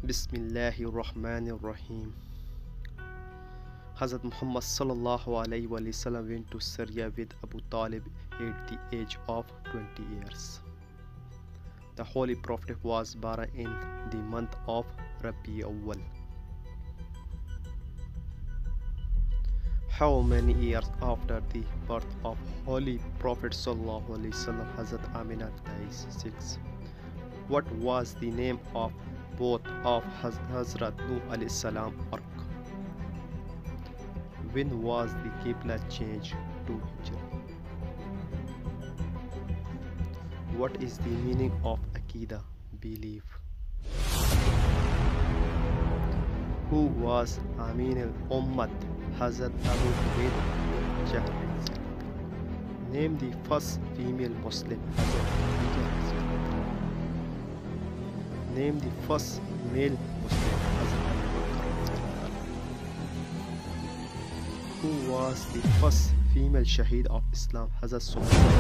Bismillahirrahmanirrahim. Hazrat Muhammad sallallahu alaihi wasallam went to Syria with Abu Talib at the age of 20 years. The Holy Prophet was born in the month of Rabi Awwal. How many years after the birth of Holy Prophet sallallahu alaihi wasallam Hazrat Amina dies? 6. What was the name of both of Hazrat Nuh alayhi salam ark? When was the Qibla changed to Hijr? What is the meaning of Aqidah, belief? Who was Amin al-Ummat Hazrat Abu Hurairah Jahl? Name the first female Muslim Hazrat Khadija. Name the first male Muslim Hazrat Abu Bakr. Who was the first female Shaheed of Islam Hazrat Sumayya?